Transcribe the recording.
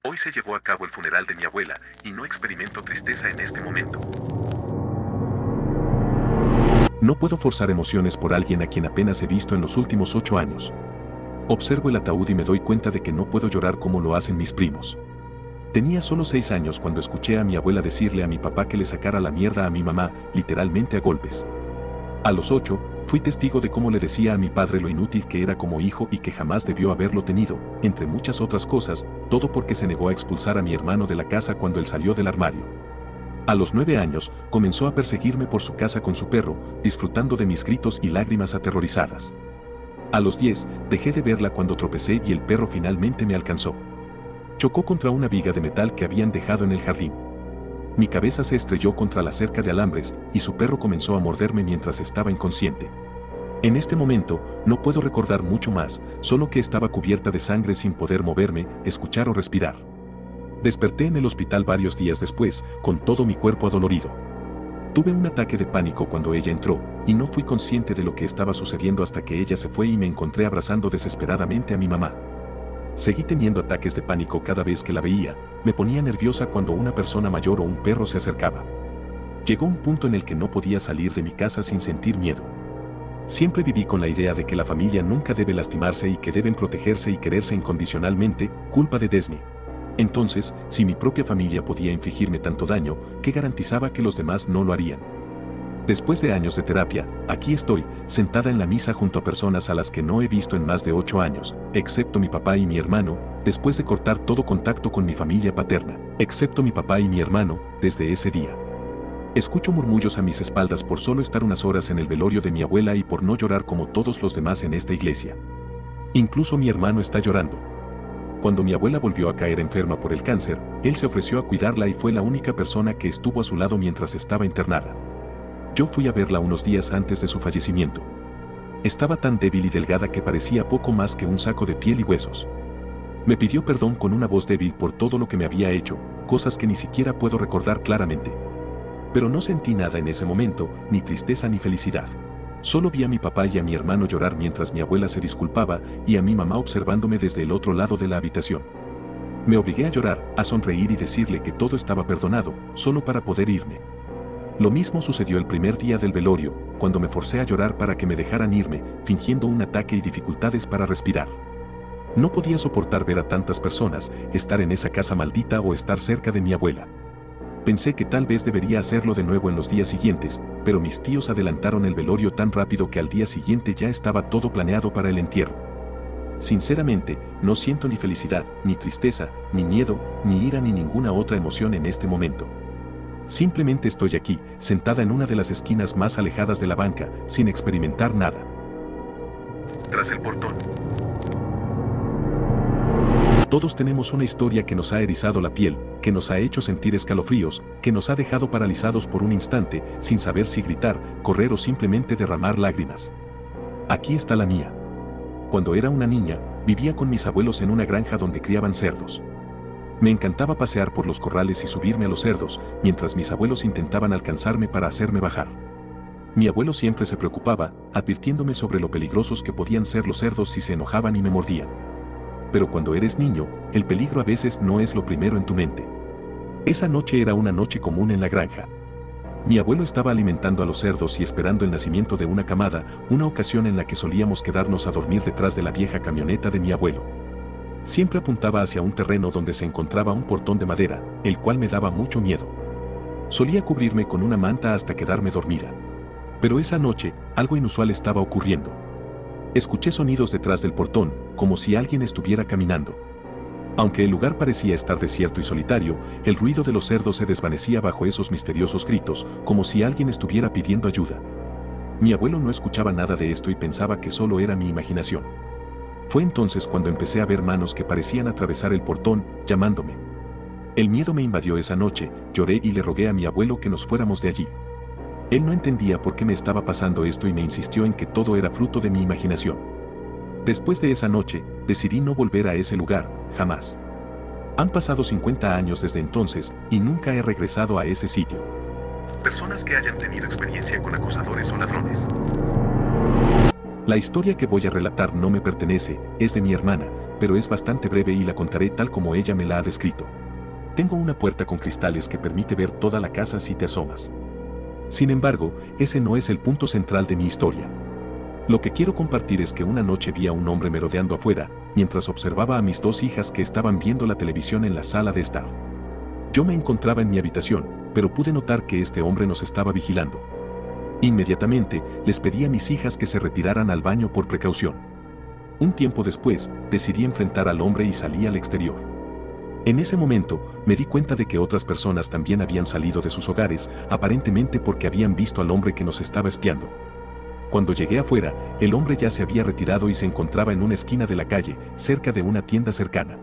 Hoy se llevó a cabo el funeral de mi abuela, y no experimento tristeza en este momento. No puedo forzar emociones por alguien a quien apenas he visto en los últimos 8 años. Observo el ataúd y me doy cuenta de que no puedo llorar como lo hacen mis primos. Tenía solo 6 años cuando escuché a mi abuela decirle a mi papá que le sacara la mierda a mi mamá, literalmente a golpes. A los 8, fui testigo de cómo le decía a mi padre lo inútil que era como hijo y que jamás debió haberlo tenido, entre muchas otras cosas, todo porque se negó a expulsar a mi hermano de la casa cuando él salió del armario. A los 9 años, comenzó a perseguirme por su casa con su perro, disfrutando de mis gritos y lágrimas aterrorizadas. A los 10, dejé de verla cuando tropecé y el perro finalmente me alcanzó. Chocó contra una viga de metal que habían dejado en el jardín. Mi cabeza se estrelló contra la cerca de alambres y su perro comenzó a morderme mientras estaba inconsciente. En este momento, no puedo recordar mucho más, solo que estaba cubierta de sangre sin poder moverme, escuchar o respirar. Desperté en el hospital varios días después, con todo mi cuerpo adolorido. Tuve un ataque de pánico cuando ella entró, y no fui consciente de lo que estaba sucediendo hasta que ella se fue y me encontré abrazando desesperadamente a mi mamá. Seguí teniendo ataques de pánico cada vez que la veía, me ponía nerviosa cuando una persona mayor o un perro se acercaba. Llegó un punto en el que no podía salir de mi casa sin sentir miedo. Siempre viví con la idea de que la familia nunca debe lastimarse y que deben protegerse y quererse incondicionalmente, culpa de Disney. Entonces, si mi propia familia podía infligirme tanto daño, ¿qué garantizaba que los demás no lo harían? Después de años de terapia, aquí estoy, sentada en la misa junto a personas a las que no he visto en más de 8 años, excepto mi papá y mi hermano, después de cortar todo contacto con mi familia paterna, excepto mi papá y mi hermano, desde ese día. Escucho murmullos a mis espaldas por solo estar unas horas en el velorio de mi abuela y por no llorar como todos los demás en esta iglesia. Incluso mi hermano está llorando. Cuando mi abuela volvió a caer enferma por el cáncer, él se ofreció a cuidarla y fue la única persona que estuvo a su lado mientras estaba internada. Yo fui a verla unos días antes de su fallecimiento. Estaba tan débil y delgada que parecía poco más que un saco de piel y huesos. Me pidió perdón con una voz débil por todo lo que me había hecho, cosas que ni siquiera puedo recordar claramente. Pero no sentí nada en ese momento, ni tristeza ni felicidad. Solo vi a mi papá y a mi hermano llorar mientras mi abuela se disculpaba y a mi mamá observándome desde el otro lado de la habitación. Me obligué a llorar, a sonreír y decirle que todo estaba perdonado, solo para poder irme. Lo mismo sucedió el primer día del velorio, cuando me forcé a llorar para que me dejaran irme, fingiendo un ataque y dificultades para respirar. No podía soportar ver a tantas personas, estar en esa casa maldita o estar cerca de mi abuela. Pensé que tal vez debería hacerlo de nuevo en los días siguientes, pero mis tíos adelantaron el velorio tan rápido que al día siguiente ya estaba todo planeado para el entierro. Sinceramente, no siento ni felicidad, ni tristeza, ni miedo, ni ira ni ninguna otra emoción en este momento. Simplemente estoy aquí, sentada en una de las esquinas más alejadas de la banca, sin experimentar nada. Tras el portón. Todos tenemos una historia que nos ha erizado la piel, que nos ha hecho sentir escalofríos, que nos ha dejado paralizados por un instante, sin saber si gritar, correr o simplemente derramar lágrimas. Aquí está la mía. Cuando era una niña, vivía con mis abuelos en una granja donde criaban cerdos. Me encantaba pasear por los corrales y subirme a los cerdos, mientras mis abuelos intentaban alcanzarme para hacerme bajar. Mi abuelo siempre se preocupaba, advirtiéndome sobre lo peligrosos que podían ser los cerdos si se enojaban y me mordían. Pero cuando eres niño, el peligro a veces no es lo primero en tu mente. Esa noche era una noche común en la granja. Mi abuelo estaba alimentando a los cerdos y esperando el nacimiento de una camada, una ocasión en la que solíamos quedarnos a dormir detrás de la vieja camioneta de mi abuelo. Siempre apuntaba hacia un terreno donde se encontraba un portón de madera, el cual me daba mucho miedo. Solía cubrirme con una manta hasta quedarme dormida. Pero esa noche, algo inusual estaba ocurriendo. Escuché sonidos detrás del portón, como si alguien estuviera caminando. Aunque el lugar parecía estar desierto y solitario, el ruido de los cerdos se desvanecía bajo esos misteriosos gritos, como si alguien estuviera pidiendo ayuda. Mi abuelo no escuchaba nada de esto y pensaba que solo era mi imaginación. Fue entonces cuando empecé a ver manos que parecían atravesar el portón, llamándome. El miedo me invadió esa noche, lloré y le rogué a mi abuelo que nos fuéramos de allí. Él no entendía por qué me estaba pasando esto y me insistió en que todo era fruto de mi imaginación. Después de esa noche, decidí no volver a ese lugar, jamás. Han pasado 50 años desde entonces, y nunca he regresado a ese sitio. Personas que hayan tenido experiencia con acosadores o ladrones. La historia que voy a relatar no me pertenece, es de mi hermana, pero es bastante breve y la contaré tal como ella me la ha descrito. Tengo una puerta con cristales que permite ver toda la casa si te asomas. Sin embargo, ese no es el punto central de mi historia. Lo que quiero compartir es que una noche vi a un hombre merodeando afuera, mientras observaba a mis 2 hijas que estaban viendo la televisión en la sala de estar. Yo me encontraba en mi habitación, pero pude notar que este hombre nos estaba vigilando. Inmediatamente, les pedí a mis hijas que se retiraran al baño por precaución. Un tiempo después, decidí enfrentar al hombre y salí al exterior. En ese momento, me di cuenta de que otras personas también habían salido de sus hogares, aparentemente porque habían visto al hombre que nos estaba espiando. Cuando llegué afuera, el hombre ya se había retirado y se encontraba en una esquina de la calle, cerca de una tienda cercana.